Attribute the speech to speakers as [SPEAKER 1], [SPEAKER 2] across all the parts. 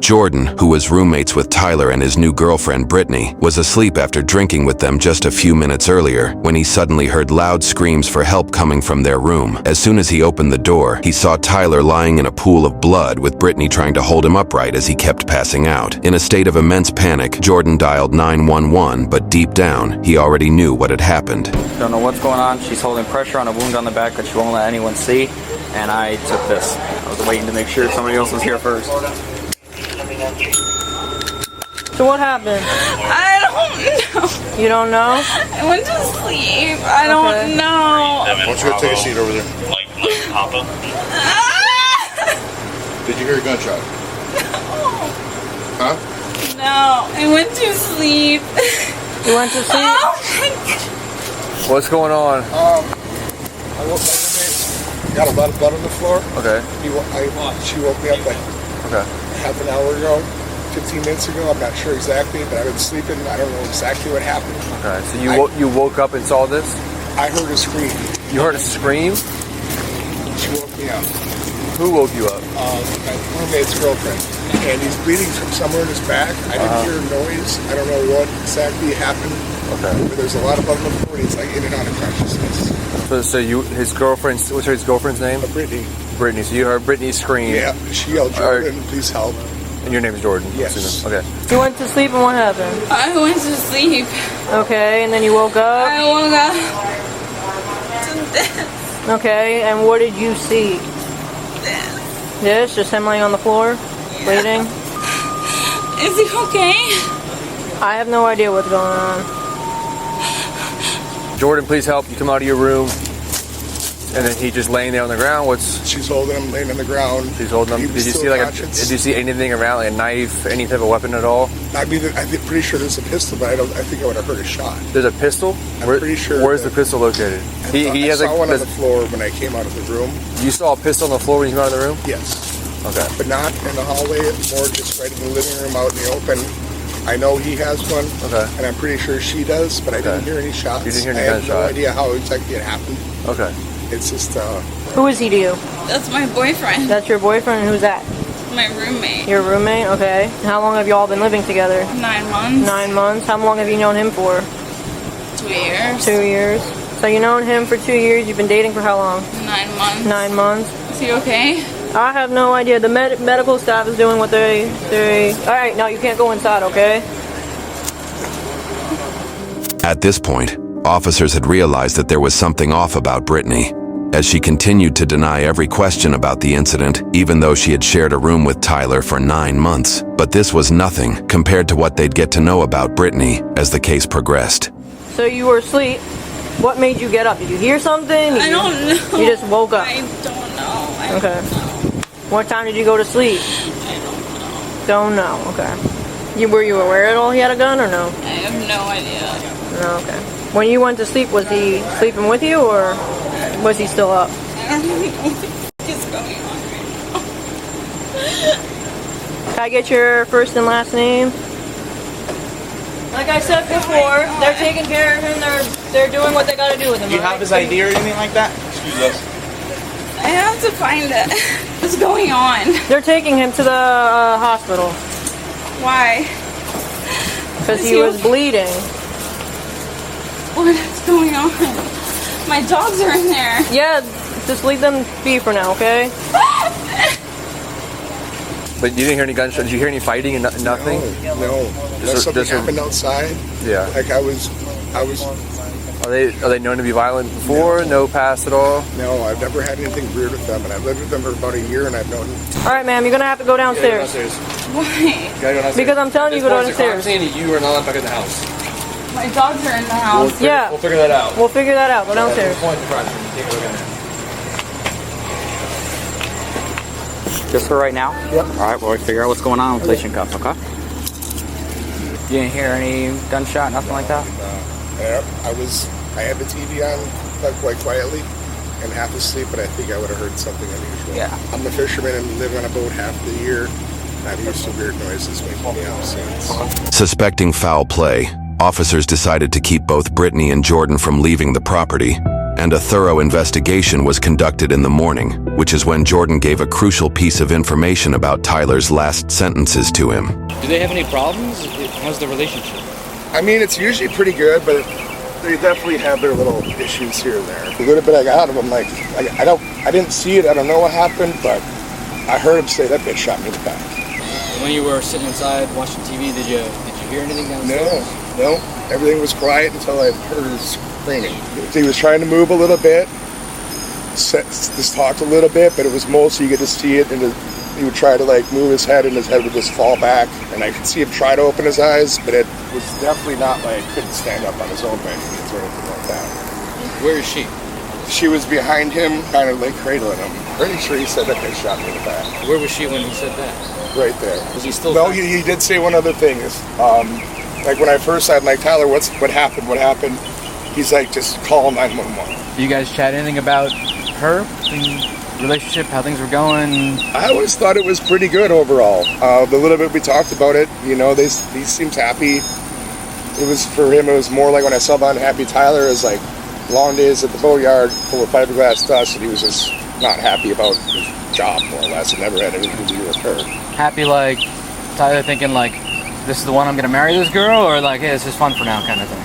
[SPEAKER 1] Jordan, who was roommates with Tyler and his new girlfriend Brittany, was asleep after drinking with them just a few minutes earlier when he suddenly heard loud screams for help coming from their room. As soon as he opened the door, he saw Tyler lying in a pool of blood with Brittany trying to hold him upright as he kept passing out. In a state of immense panic, Jordan dialed 911, but deep down, he already knew what had happened.
[SPEAKER 2] Don't know what's going on. She's holding pressure on a wound on the back that she won't let anyone see, and I took this. I was waiting to make sure somebody else was here first.
[SPEAKER 3] So what happened?
[SPEAKER 4] I don't know.
[SPEAKER 3] You don't know?
[SPEAKER 4] I went to sleep. I don't know.
[SPEAKER 5] Why don't you go take a seat over there? Like Papa? Did you hear a gunshot?
[SPEAKER 4] No.
[SPEAKER 5] Huh?
[SPEAKER 4] No. I went to sleep.
[SPEAKER 3] You went to sleep?
[SPEAKER 4] Oh my God.
[SPEAKER 6] What's going on?
[SPEAKER 7] I woke my roommate, got a lot of blood on the floor.
[SPEAKER 6] Okay.
[SPEAKER 7] She woke me up like half an hour ago, 15 minutes ago. I'm not sure exactly, but I've been sleeping. I don't know exactly what happened.
[SPEAKER 6] Okay. So you woke up and saw this?
[SPEAKER 7] I heard a scream.
[SPEAKER 6] You heard a scream?
[SPEAKER 7] She woke me up.
[SPEAKER 6] Who woke you up?
[SPEAKER 7] My roommate's girlfriend. And he's bleeding from somewhere in his back. I didn't hear a noise. I don't know what exactly happened.
[SPEAKER 6] Okay.
[SPEAKER 7] But there's a lot of blood on the floor, and he's like in and out of consciousness.
[SPEAKER 6] So his girlfriend's, what's his girlfriend's name?
[SPEAKER 7] Brittany.
[SPEAKER 6] Brittany. So you heard Brittany scream.
[SPEAKER 7] Yeah, she yelled, Jordan, please help.
[SPEAKER 6] And your name is Jordan?
[SPEAKER 7] Yes.
[SPEAKER 6] Okay.
[SPEAKER 3] You went to sleep and what happened?
[SPEAKER 4] I went to sleep.
[SPEAKER 3] Okay, and then you woke up?
[SPEAKER 4] I woke up to this.
[SPEAKER 3] Okay, and what did you see? This? Just him laying on the floor? Bleeding?
[SPEAKER 4] Is he okay?
[SPEAKER 3] I have no idea what's going on.
[SPEAKER 6] Jordan, please help. You come out of your room. And then he just laying there on the ground.
[SPEAKER 7] She's holding him, laying on the ground.
[SPEAKER 6] She's holding him. Did you see did you see anything around, like a knife, any type of weapon at all?
[SPEAKER 7] I'm pretty sure there's a pistol, but I think I would have heard a shot.
[SPEAKER 6] There's a pistol?
[SPEAKER 7] I'm pretty sure.
[SPEAKER 6] Where's the pistol located?
[SPEAKER 7] I saw one on the floor when I came out of the room.
[SPEAKER 6] You saw a pistol on the floor when you came out of the room?
[SPEAKER 7] Yes.
[SPEAKER 6] Okay.
[SPEAKER 7] But not in the hallway, more just right in the living room out in the open. I know he has one, and I'm pretty sure she does, but I didn't hear any shots.
[SPEAKER 6] You didn't hear any
[SPEAKER 7] gunshots. I have no
[SPEAKER 6] gunshot.
[SPEAKER 7] idea how exactly it happened.
[SPEAKER 6] Okay.
[SPEAKER 7] It's just,
[SPEAKER 3] Who is he to you?
[SPEAKER 4] That's my boyfriend.
[SPEAKER 3] That's your boyfriend? Who's that?
[SPEAKER 4] My roommate.
[SPEAKER 3] Your roommate? Okay. How long have you all been living together?
[SPEAKER 4] 9 months.
[SPEAKER 3] 9 months. How long have you known him for?
[SPEAKER 4] 2 years.
[SPEAKER 3] 2 years. So you known him for 2 years. You've been dating for how long?
[SPEAKER 4] 9 months.
[SPEAKER 3] 9 months.
[SPEAKER 4] Is he okay?
[SPEAKER 3] I have no idea. The medical staff is doing what they. All right, now you can't go inside, okay?
[SPEAKER 1] At this point, officers had realized that there was something off about Brittany, as she continued to deny every question about the incident, even though she had shared a room with Tyler for 9 months. But this was nothing compared to what they'd get to know about Brittany as the case progressed.
[SPEAKER 3] So you were asleep. What made you get up? Did you hear something?
[SPEAKER 4] I don't know.
[SPEAKER 3] You just woke up.
[SPEAKER 4] I don't know.
[SPEAKER 3] Okay. What time did you go to sleep?
[SPEAKER 4] I
[SPEAKER 3] Don't know. Okay. Were you aware at all he had a gun or no?
[SPEAKER 4] I have no idea.
[SPEAKER 3] No. Okay. When you went to sleep, was he sleeping with you or was he still up?
[SPEAKER 4] I don't really know what the f is going on right now.
[SPEAKER 3] Can I get your first and last name? Like I said before, they're taking care of him. They're doing what they got to do with him.
[SPEAKER 2] Do you have his ID or anything like that?
[SPEAKER 4] I have to find it. What's going on?
[SPEAKER 3] They're taking him to the hospital
[SPEAKER 4] Why?
[SPEAKER 3] because he was bleeding.
[SPEAKER 4] What is going on? My dogs are in there.
[SPEAKER 3] Yeah, just leave them be for now, okay?
[SPEAKER 6] But you didn't hear any gunshots? Did you hear any fighting and nothing?
[SPEAKER 7] No. Unless something happened outside.
[SPEAKER 6] Yeah.
[SPEAKER 7] Like I was.
[SPEAKER 6] Are they known to be violent before? No past at all?
[SPEAKER 7] No, I've never had anything weird with them, and I've lived with them for about a year, and I've known.
[SPEAKER 3] All right, ma'am, you're gonna have to go downstairs.
[SPEAKER 4] Why?
[SPEAKER 3] Because I'm telling you, go downstairs.
[SPEAKER 6] You are not allowed back in the house.
[SPEAKER 4] My dogs are in the house.
[SPEAKER 3] Yeah.
[SPEAKER 6] We'll figure that out.
[SPEAKER 3] We'll figure that out. Go downstairs.
[SPEAKER 2] Just for right now?
[SPEAKER 7] Yep.
[SPEAKER 2] Alright, well, we figure out what's going on with patient cuffs, okay? You didn't hear any gunshot, nothing like that?
[SPEAKER 7] I had the TV on quite quietly and half asleep, but I think I would have heard something unusual.
[SPEAKER 2] Yeah.
[SPEAKER 7] I'm a fisherman and live on a boat half the year. Not used to weird noises making me upset.
[SPEAKER 1] Suspecting foul play, officers decided to keep both Brittany and Jordan from leaving the property, and a thorough investigation was conducted in the morning, which is when Jordan gave a crucial piece of information about Tyler's last sentences to him.
[SPEAKER 8] Do they have any problems? How's the relationship?
[SPEAKER 7] I mean, it's usually pretty good, but they definitely have their little issues here and there. The little bit I got out of him, like, I didn't see it, I don't know what happened, but I heard him say, that bitch shot me in the back.
[SPEAKER 8] When you were sitting inside watching TV, did you hear anything downstairs?
[SPEAKER 7] No. Everything was quiet until I heard her screaming. He was trying to move a little bit, just talked a little bit, but it was mostly you could just see it, and he would try to like move his head, and his head would just fall back, and I could see him try to open his eyes, but it was definitely not like couldn't stand up on his own right feet or anything like that.
[SPEAKER 8] Where is she?
[SPEAKER 7] She was behind him, kind of like cradling him. Pretty sure he said that they shot me in the back.
[SPEAKER 8] Where was she when he said that?
[SPEAKER 7] Right there.
[SPEAKER 8] Was he still?
[SPEAKER 7] No, he did say one other thing. Is like when I first said, like, Tyler, what happened? What happened? He's like, just call 911.
[SPEAKER 8] Do you guys chat anything about her and relationship, how things were going?
[SPEAKER 7] I always thought it was pretty good overall. The little bit we talked about it, you know, he seems happy. It was for him. It was more like when I saw the unhappy Tyler. It was like long days at the boatyard full of fiberglass dust, and he was just not happy about his job, more or less. It never had anything to do with her.
[SPEAKER 8] Happy like Tyler thinking like, this is the one I'm gonna marry this girl, or like, hey, it's just fun for now kind of thing?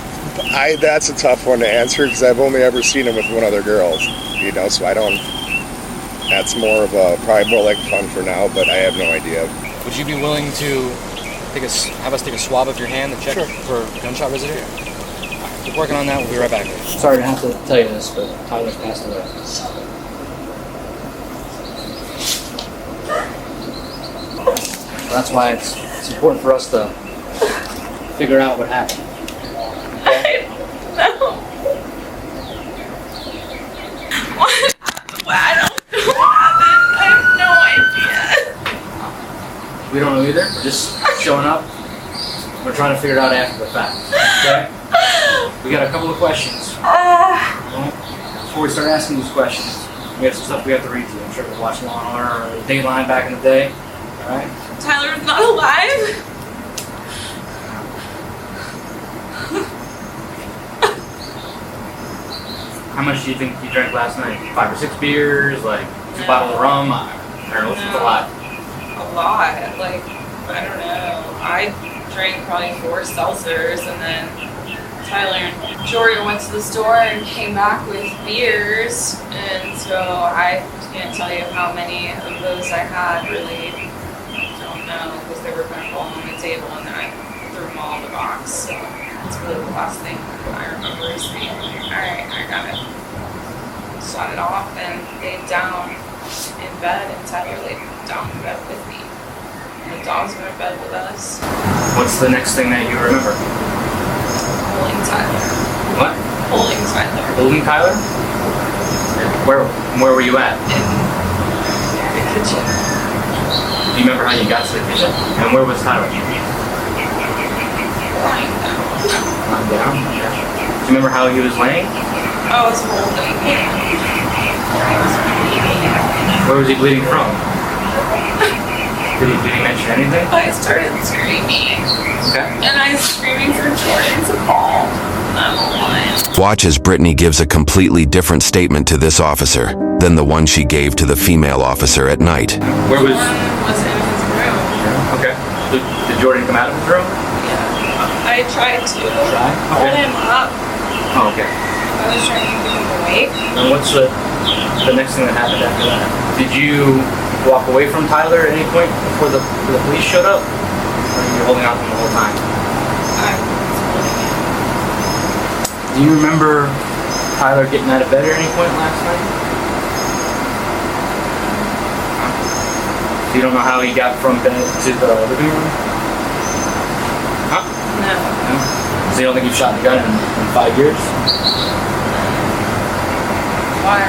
[SPEAKER 7] That's a tough one to answer because I've only ever seen him with one other girl, you know, so I don't, that's more of a, probably more like fun for now, but I have no idea.
[SPEAKER 8] Would you be willing to have us take a swab of your hand and check for gunshot residue? Right, keep working on that, we'll be right back. Sorry to have to tell you this, but Tyler's passed away. That's why it's important for us to figure out what happened. Okay?
[SPEAKER 4] No. What? I don't know what happened. I have no idea.
[SPEAKER 8] We don't know either. We're just showing up. We're trying to figure it out after the fact. Okay? We got a couple of questions. Before we start asking these questions, we have some stuff we have to read to you. I'm sure you've watched Law & Order or Dateline back in the day. Alright?
[SPEAKER 4] Tyler's not alive.
[SPEAKER 8] How much do you think you drank last night? 5 or 6 beers? Like 2 bottles of rum? I don't know, what's a lot?
[SPEAKER 4] A lot. Like, I don't know. I drank probably 4 seltzers, and then Tyler and Jordan went to the store and came back with beers, and so I can't tell you how many of those I had, really. Don't know, because they were kind of all on the table, and then I threw them all in the box, so that's really the last thing I remember is being like, alright, I got it. Shot it off and laid down in bed, and Tyler laid down in bed with me. And the dogs went to bed with us.
[SPEAKER 8] What's the next thing that you remember?
[SPEAKER 4] Holding Tyler.
[SPEAKER 8] What?
[SPEAKER 4] Holding Tyler.
[SPEAKER 8] Holding Tyler? Where were you at?
[SPEAKER 4] In the kitchen.
[SPEAKER 8] Do you remember how you got to the kitchen? And where was Tyler?
[SPEAKER 4] Lying down.
[SPEAKER 8] Lying down? Yeah. Do you remember how he was laying?
[SPEAKER 4] I was holding him.
[SPEAKER 8] Where was he bleeding from? Did he mention anything?
[SPEAKER 4] I started screaming.
[SPEAKER 8] Okay.
[SPEAKER 4] And I was screaming for Jordan to call 911.
[SPEAKER 1] Watch as Brittany gives a completely different statement to this officer than the one she gave to the female officer at night.
[SPEAKER 8] Where was...
[SPEAKER 4] Jordan was in his room.
[SPEAKER 8] Okay. Did Jordan come out of his room?
[SPEAKER 4] Yeah. I tried to hold
[SPEAKER 8] Okay.
[SPEAKER 4] him up.
[SPEAKER 8] Oh, okay.
[SPEAKER 4] I was trying to keep him awake.
[SPEAKER 8] And what's the next thing that happened after that? Did you walk away from Tyler at any point before the police showed up? Or were you holding on to him the whole time?
[SPEAKER 4] I was holding him.
[SPEAKER 8] Do you remember Tyler getting out of bed at any point last night? So you don't know how he got from bed to the living room? Huh?
[SPEAKER 4] No.
[SPEAKER 8] No? So you don't think you've shot the gun in 5 years?
[SPEAKER 4] Why?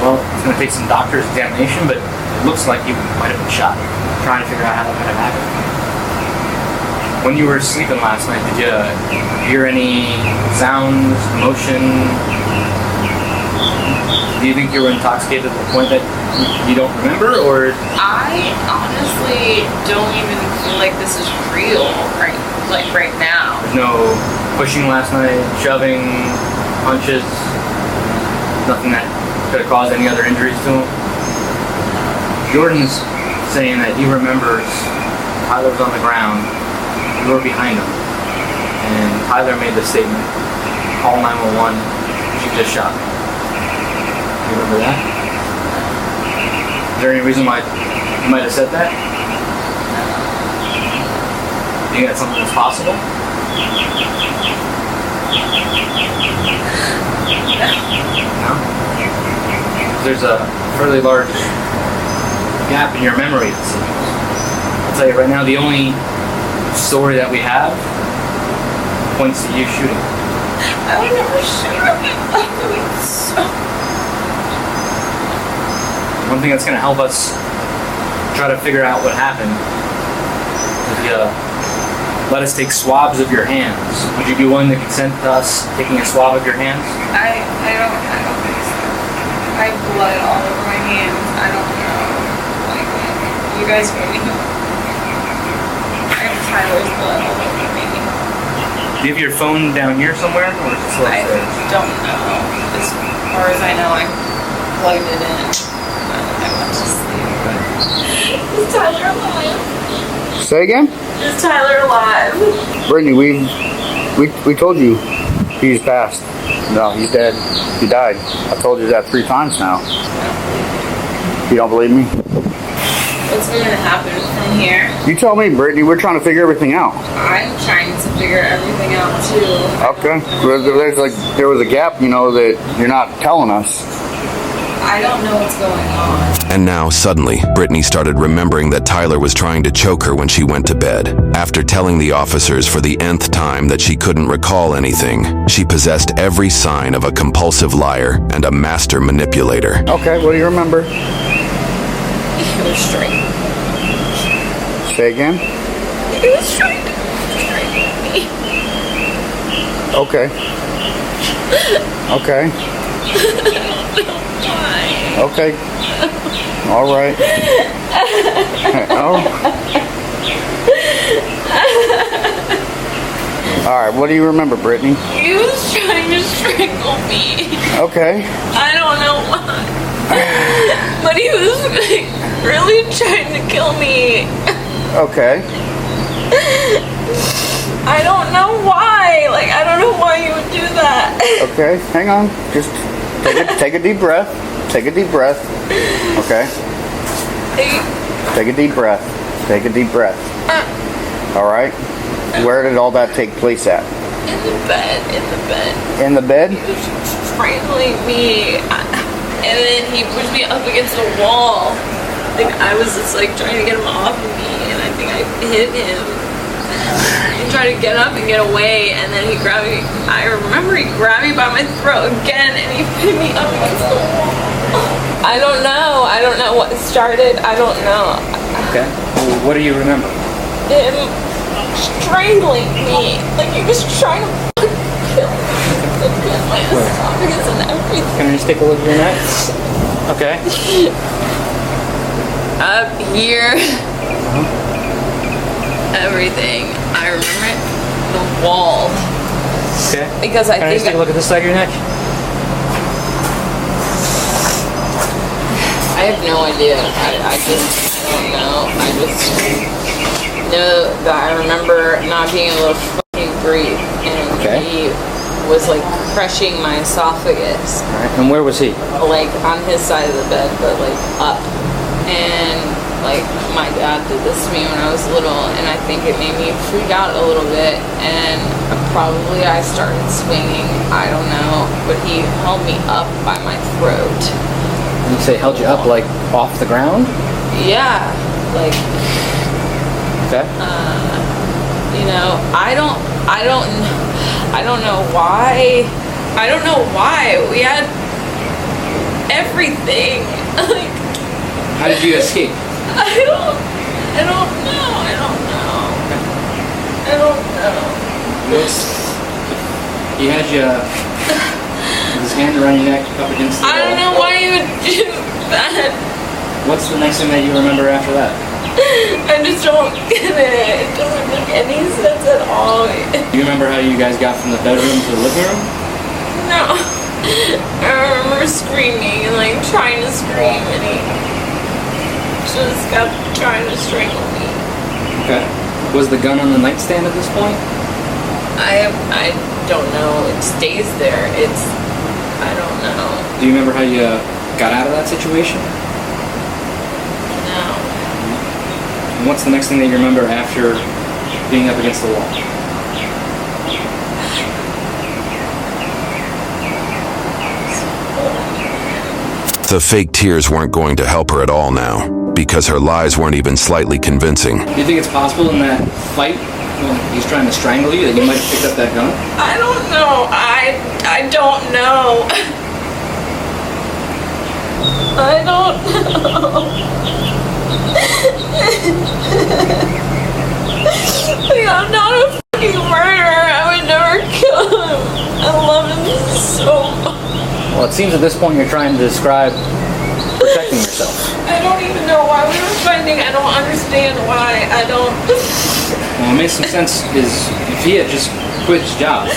[SPEAKER 8] Well, it's going to take some doctor's examination, but it looks like you might have been shot. I'm trying to figure out how that might have happened. When you were sleeping last night, did you hear any sounds, motion? Do you think you were intoxicated to the point that you don't remember, or?
[SPEAKER 4] I honestly don't even feel like this is real right now.
[SPEAKER 8] There's no pushing last night, shoving, punches, nothing that could have caused any other injuries to him. Jordan's saying that he remembers Tyler was on the ground, we were behind him, and Tyler made the statement, call 911, she just shot me. You remember that? Is there any reason why you might have said that? Do you think that's something that's possible? No? There's a fairly large gap in your memory, it seems. I'll tell you right now, the only story that we have points to you shooting.
[SPEAKER 4] I would never shoot him.
[SPEAKER 8] One thing that's going to help us try to figure out what happened is let us take swabs of your hands. Would you be willing to consent to us taking a swab of your hands?
[SPEAKER 4] I don't think so. I have blood all over my hands. I don't know. Like, you guys maybe. I have Tyler's blood all over me.
[SPEAKER 8] Do you have your phone down here somewhere, or is it still
[SPEAKER 4] I
[SPEAKER 8] upstairs?
[SPEAKER 4] don't know. As far as I know, I plugged it in. I went to sleep. Is Tyler alive?
[SPEAKER 9] Say again?
[SPEAKER 4] Is Tyler alive?
[SPEAKER 9] Brittany, we told you he's passed. No, he's dead. He died. I told you that 3 times now. You don't believe me?
[SPEAKER 4] What's going to happen from here?
[SPEAKER 9] You tell me, Brittany. We're trying to figure everything out.
[SPEAKER 4] I'm trying to figure everything out too.
[SPEAKER 9] Okay. There was a gap, that you're not telling us.
[SPEAKER 4] I don't know what's going on.
[SPEAKER 1] And now, suddenly, Brittany started remembering that Tyler was trying to choke her when she went to bed. After telling the officers for the nth time that she couldn't recall anything, she possessed every sign of a compulsive liar and a master manipulator.
[SPEAKER 9] Okay, what do you remember?
[SPEAKER 4] He was straight.
[SPEAKER 9] Say again?
[SPEAKER 4] He was straight. Straight me.
[SPEAKER 9] Okay. Okay.
[SPEAKER 4] Why?
[SPEAKER 9] Okay. All right. All right, what do you remember, Brittany?
[SPEAKER 4] He was trying to strangle me.
[SPEAKER 9] Okay.
[SPEAKER 4] I don't know why. But he was really trying to kill me.
[SPEAKER 9] Okay.
[SPEAKER 4] I don't know why. Like, I don't know why you would do that.
[SPEAKER 9] Okay, hang on. Just take a deep breath. Take a deep breath. Okay. Take a deep breath. Take a deep breath. All right. Where did all that take place at?
[SPEAKER 4] In the bed. In the bed.
[SPEAKER 9] In the bed?
[SPEAKER 4] He was strangling me. And then he pushed me up against the wall. I think I was just like trying to get him off of me. And I think I hit him. He tried to get up and get away, and then he grabbed me. I remember he grabbed me by my throat again, and he pinned me up against the wall. I don't know. I don't know what started. I don't know.
[SPEAKER 8] Okay. Well, what do you remember?
[SPEAKER 4] Him strangling me. Like he was trying to fucking kill me. Like my esophagus and everything.
[SPEAKER 8] Can I just take a look at your neck? Okay.
[SPEAKER 4] Up here. Everything. I remember it. The wall.
[SPEAKER 8] Okay.
[SPEAKER 4] Because I
[SPEAKER 8] Can I
[SPEAKER 4] think
[SPEAKER 8] just take a look at this side of your neck?
[SPEAKER 4] I have no idea. I don't know. I just know that I remember not being able to fucking breathe. And
[SPEAKER 8] Okay.
[SPEAKER 4] he was like crushing my esophagus.
[SPEAKER 8] Alright. And where was he?
[SPEAKER 4] Like on his side of the bed, but like up. And like my dad did this to me when I was little, and I think it made me freak out a little bit, and probably I started swinging, I don't know, but he held me up by my throat.
[SPEAKER 8] You say held you up like off the ground?
[SPEAKER 4] Yeah, like,
[SPEAKER 8] Okay.
[SPEAKER 4] you know, I don't know why. I don't know why. We had everything. Like,
[SPEAKER 8] How did you escape?
[SPEAKER 4] I don't know.
[SPEAKER 8] He had you with his hand around your neck up against the wall.
[SPEAKER 4] I don't know why you would do that.
[SPEAKER 8] What's the next thing that you remember after that?
[SPEAKER 4] I just don't get it. It doesn't make any sense at all.
[SPEAKER 8] Do you remember how you guys got from the bedroom to the living room?
[SPEAKER 4] No. I remember screaming and like trying to scream, and he just kept trying to strangle me.
[SPEAKER 8] Okay. Was the gun on the nightstand at this point?
[SPEAKER 4] I don't know. It stays there. I don't know.
[SPEAKER 8] Do you remember how you got out of that situation?
[SPEAKER 4] No.
[SPEAKER 8] And what's the next thing that you remember after being up against the wall?
[SPEAKER 1] The fake tears weren't going to help her at all now, because her lies weren't even slightly convincing.
[SPEAKER 8] Do you think it's possible in that fight, when he's trying to strangle you, that you might have picked up that gun?
[SPEAKER 4] I don't know. I don't know. I don't know. Like, I'm not a fucking murderer. I would never kill him. I love him so much.
[SPEAKER 8] Well, it seems at this point you're trying to describe protecting yourself.
[SPEAKER 4] I don't even know why we were fighting. I don't understand why. I don't.
[SPEAKER 8] Well, it makes some sense is if he had just quit his job,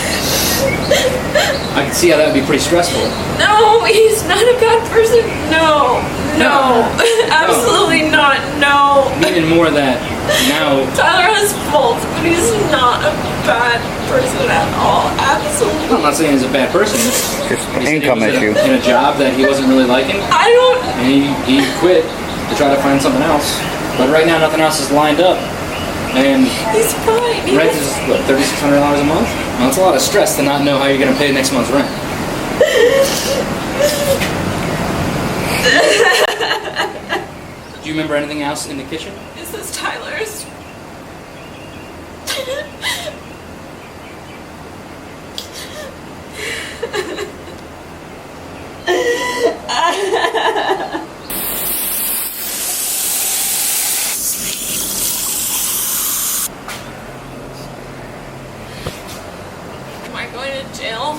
[SPEAKER 8] I can see how that would be pretty stressful.
[SPEAKER 4] No, he's not a bad person. No. Absolutely not. No.
[SPEAKER 8] Meaning more that now.
[SPEAKER 4] Tyler has faults, but he's not a bad person at all. Absolutely.
[SPEAKER 8] I'm not saying he's a bad person.
[SPEAKER 9] Just
[SPEAKER 8] He said
[SPEAKER 9] income
[SPEAKER 8] he was
[SPEAKER 9] issue.
[SPEAKER 8] in a job that he wasn't really liking,
[SPEAKER 4] I don't.
[SPEAKER 8] and he quit to try to find something else. But right now, nothing else is lined up. And
[SPEAKER 4] He's fine.
[SPEAKER 8] rent is, what, $3,600 a month? Well, that's a lot of stress to not know how you're going to pay next month's rent. Do you remember anything else in the kitchen?
[SPEAKER 4] This is Tyler's. Am I going to jail?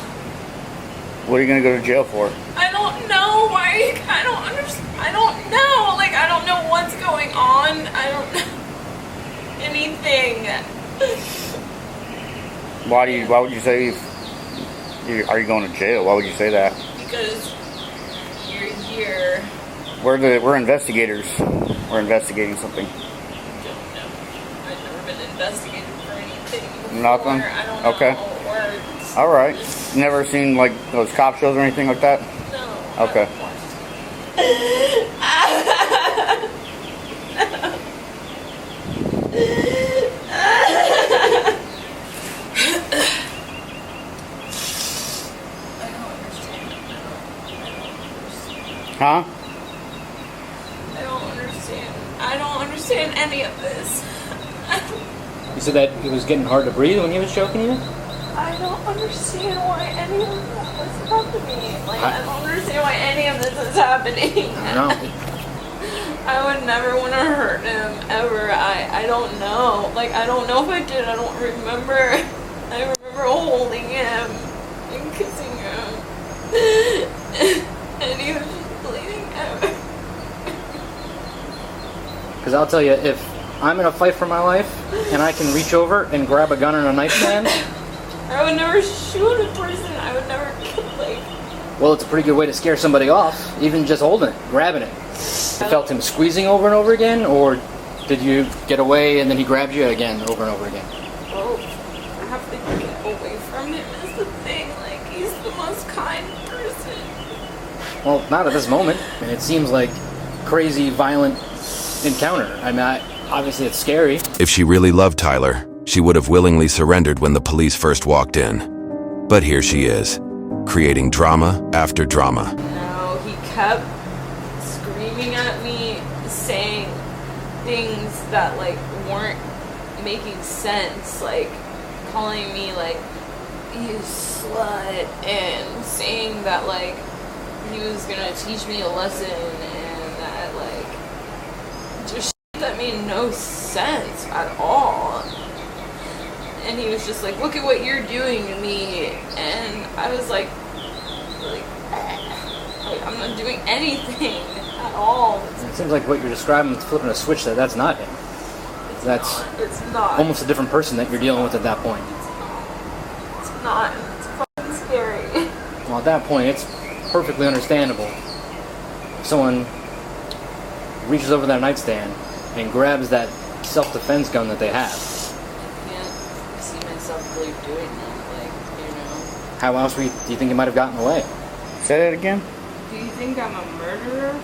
[SPEAKER 9] What are you gonna go to jail for?
[SPEAKER 4] I don't know why. I don't understand. I don't know. Like, I don't know what's going on. I don't know anything.
[SPEAKER 9] Why would you say? Are you going to jail? Why would you say that?
[SPEAKER 4] Because you're here.
[SPEAKER 9] We're investigators. We're investigating something.
[SPEAKER 4] I don't know. I've never been investigated for anything before.
[SPEAKER 9] Nothing?
[SPEAKER 4] I don't
[SPEAKER 9] Okay.
[SPEAKER 4] know. Or
[SPEAKER 9] All right. Never seen like those cop shows or anything like that?
[SPEAKER 4] no.
[SPEAKER 9] Okay. Huh?
[SPEAKER 4] I don't understand any of this.
[SPEAKER 8] You said that it was getting hard to breathe when he was choking you?
[SPEAKER 4] I don't understand why any of this is happening. Like, I don't understand why any of this is happening.
[SPEAKER 8] I don't know.
[SPEAKER 4] I would never want to hurt him, ever. I don't know. Like, I don't know if I did. I don't remember. I remember holding him and kissing him. And he was just bleeding out.
[SPEAKER 8] Because I'll tell you, if I'm in a fight for my life and I can reach over and grab a gun on a nightstand,
[SPEAKER 4] I would never shoot a person. I would never, like...
[SPEAKER 8] well, it's a pretty good way to scare somebody off, even just holding it, grabbing it. You felt him squeezing over and over again, or did you get away and then he grabbed you again over and over again?
[SPEAKER 4] Well, I have to get away from him is the thing. Like, he's the most kind person.
[SPEAKER 8] Well, not at this moment, and it seems like crazy, violent encounter. I mean, obviously it's scary.
[SPEAKER 1] If she really loved Tyler, she would have willingly surrendered when the police first walked in. But here she is, creating drama after drama.
[SPEAKER 4] No, he kept screaming at me, saying things that, like, weren't making sense. Like, calling me, like, you slut, and saying that, like, he was gonna teach me a lesson, and that, like, just shit that made no sense at all. And he was just like, look at what you're doing to me. And I was like I'm not doing anything at all.
[SPEAKER 8] It seems like what you're describing is flipping a switch that's not him.
[SPEAKER 4] It's not.
[SPEAKER 8] Almost a different person that you're dealing with at that point.
[SPEAKER 4] It's not. It's fucking scary.
[SPEAKER 8] Well, at that point, it's perfectly understandable. If someone reaches over that nightstand and grabs that self-defense gun that they have.
[SPEAKER 4] I can't see myself really doing that, like, you know.
[SPEAKER 8] How else do you think he might have gotten away?
[SPEAKER 9] Say that again?
[SPEAKER 4] Do you think I'm a murderer?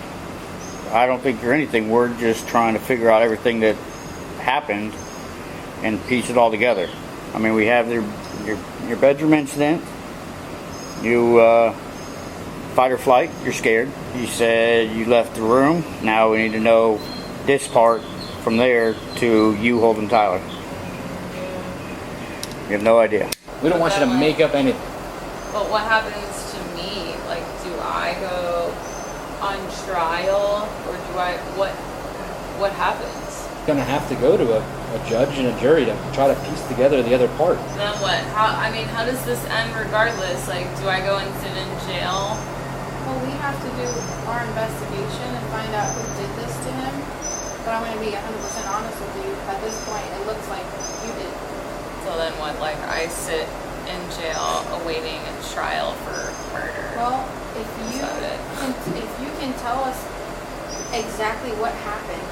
[SPEAKER 9] I don't think you're anything. We're just trying to figure out everything that happened and piece it all together. I mean, we have your bedroom incident. You fight or flight. You're scared. You said you left the room. Now we need to know this part from there to you holding Tyler. We have no idea.
[SPEAKER 8] We don't want you to make up anything.
[SPEAKER 4] But what happens to me? Like, do I go on trial, or do I? What happens?
[SPEAKER 8] You're gonna have to go to a judge and a jury to try to piece together the other part.
[SPEAKER 4] Then what? How does this end regardless? Like, do I go and sit in jail?
[SPEAKER 10] Well, we have to do our investigation and find out who did this to him. But I'm going to be 100% honest with you. At this point, it looks like you did.
[SPEAKER 4] So then what? Like, I sit in jail awaiting a trial for murder.
[SPEAKER 10] Well, if you can tell us exactly what happened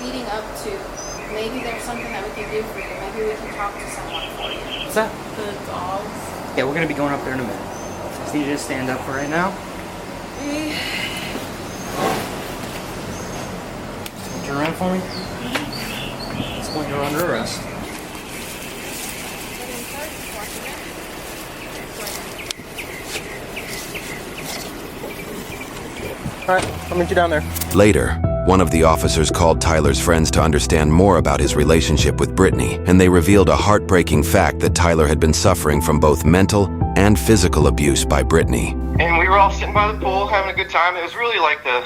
[SPEAKER 10] leading up to, maybe there's something that we can do for you. Maybe we can talk to someone for you.
[SPEAKER 8] What's that?
[SPEAKER 4] The dogs.
[SPEAKER 8] Yeah, we're gonna be going up there in a minute. Just need you to stand up for right now. Turn around for me. At this point, you're under arrest. All right, I'll meet you down there.
[SPEAKER 1] Later, one of the officers called Tyler's friends to understand more about his relationship with Brittany, and they revealed a heartbreaking fact that Tyler had been suffering from both mental and physical abuse by Brittany.
[SPEAKER 11] And we were all sitting by the pool having a good time. It was really like the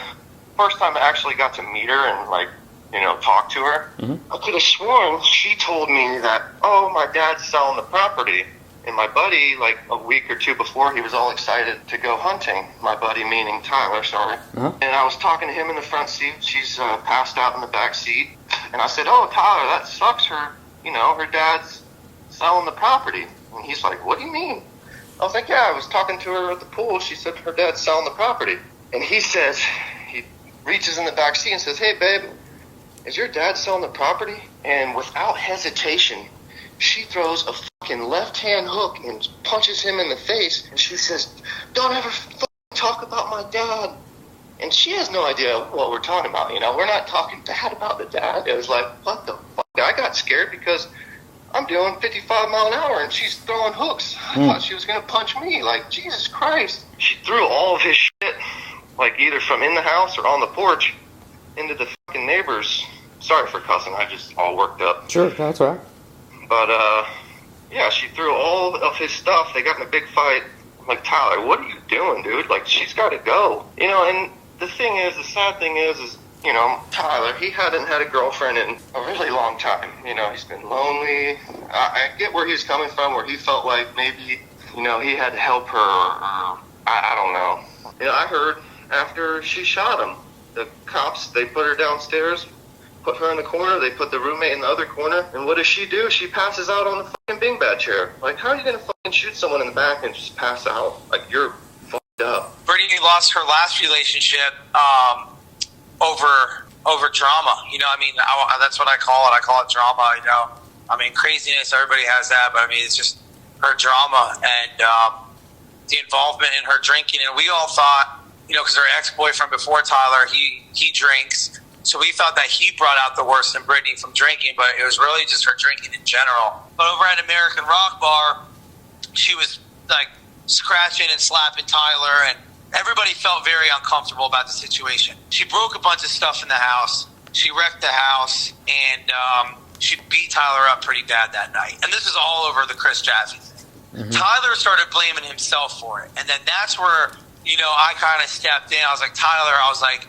[SPEAKER 11] first time I actually got to meet her and, like, you know, talk to her. Mm-hmm. I could have sworn she told me that, oh, my dad's selling the property. And my buddy, like a week or two before, he was all excited to go hunting. My buddy, meaning Tyler, sorry. Uh-huh. And I was talking to him in the front seat. She's passed out in the back seat. And I said, oh, Tyler, that sucks. Her dad's selling the property. And he's like, what do you mean? I was like, yeah, I was talking to her at the pool. She said her dad's selling the property. And he says, he reaches in the back seat and says, hey, babe, is your dad selling the property? And without hesitation, she throws a fucking left-hand hook and punches him in the face. And she says, don't ever fucking talk about my dad. And she has no idea what we're talking about, you know. We're not talking bad about the dad. It was like, what the fuck? I got scared because I'm doing 55 mile an hour and she's throwing hooks. I thought she was going to punch me. Like, Jesus Christ. She threw all of his shit, like either from in the house or on the porch, into the fucking neighbors. Sorry for cussing. I just all worked up.
[SPEAKER 6] Sure, that's all right.
[SPEAKER 11] But, yeah, she threw all of his stuff. They got in a big fight. I'm like, Tyler, what are you doing, dude? Like, she's got to go. You know, and the sad thing is, you know, Tyler, he hadn't had a girlfriend in a really long time. You know, he's been lonely. I get where he's coming from, where he felt like maybe, you know, he had to help her, or I don't know. You know, I heard after she shot him, the cops, they put her downstairs, put her in the corner, they put the roommate in the other corner, and what does she do? She passes out on the fucking beanbag chair. Like, how are you going to fucking shoot someone in the back and just pass out? Like, you're fucked up.
[SPEAKER 12] Brittany lost her last relationship over drama. You know, I mean, that's what I call it. I call it drama, you know. I mean, craziness, everybody has that, but I mean, it's just her drama and the involvement in her drinking. And we all thought, you know, because her ex-boyfriend before Tyler, he drinks. So we thought that he brought out the worst in Brittany from drinking, but it was really just her drinking in general. But over at American Rock Bar, she was like scratching and slapping Tyler, and everybody felt very uncomfortable about the situation. She broke a bunch of stuff in the house. She wrecked the house, and she beat Tyler up pretty bad that night. And this is all over the Chris Jaffe thing. Mm-hmm. Tyler started blaming himself for it. And then that's where, you know, I kind of stepped in. I was like, Tyler, I was like,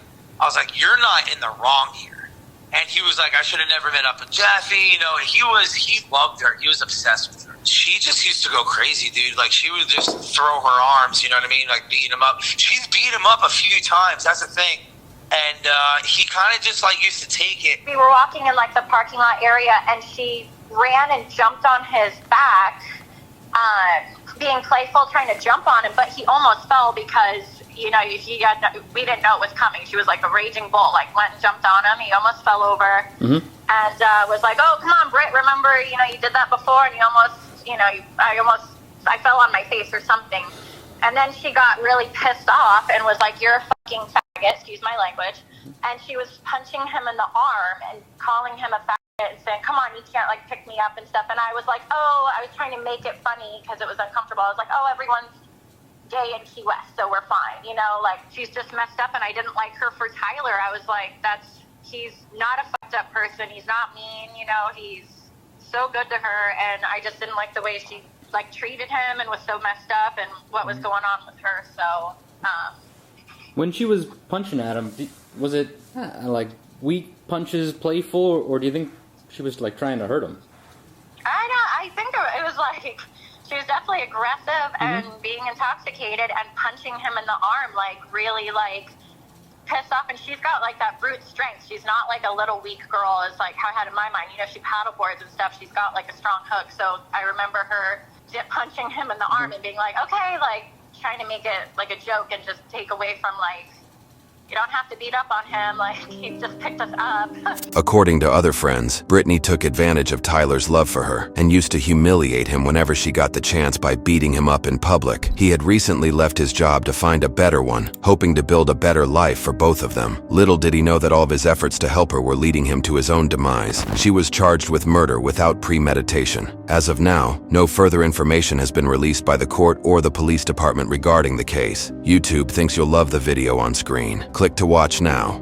[SPEAKER 12] you're not in the wrong here. And he was like, I should have never met up with Jaffe. You know, he loved her. He was obsessed with her. She just used to go crazy, dude. Like, she would just throw her arms, you know what I mean? Like, beating him up. She's beat him up a few times. That's the thing. And he kind of just, like, used to take it.
[SPEAKER 13] We were walking in, like, the parking lot area, and she ran and jumped on his back. being playful, trying to jump on him, but he almost fell because, you know, we didn't know it was coming. She was like a raging bull, like went and jumped on him. He almost fell over and was like, oh, come on, Britt, remember, you know, you did that before and you almost, you know, I fell on my face or something. And then she got really pissed off and was like, you're a fucking faggot, excuse my language. And she was punching him in the arm and calling him a faggot and saying, come on, you can't like pick me up and stuff. And I was like, oh, I was trying to make it funny because it was uncomfortable. I was like, oh, everyone's gay in Key West, so we're fine. You know, like she's just messed up and I didn't like her for Tyler. I was like, he's not a fucked up person. He's not mean, you know, he's so good to her. And I just didn't like the way she like treated him and was so messed up and what was going on with her. So,
[SPEAKER 8] when she was punching at him, was it like weak punches, playful, or do you think she was like trying to hurt him?
[SPEAKER 13] I think it was like she was definitely aggressive and being intoxicated and punching him in the arm, like really like pissed off. And she's got like that brute strength. She's not like a little weak girl, is like how I had in my mind. You know, she paddleboards and stuff. She's got like a strong hook. So I remember her punching him in the arm and being like, okay, like trying to make it like a joke and just take away from like, you don't have to beat up on him, like he just picked us up.
[SPEAKER 1] According to other friends, Brittany took advantage of Tyler's love for her and used to humiliate him whenever she got the chance by beating him up in public. He had recently left his job to find a better one, hoping to build a better life for both of them. Little did he know that all of his efforts to help her were leading him to his own demise. She was charged with murder without premeditation. As of now, no further information has been released by the court or the police department regarding the case. YouTube thinks you'll love the video on screen. Click to watch now.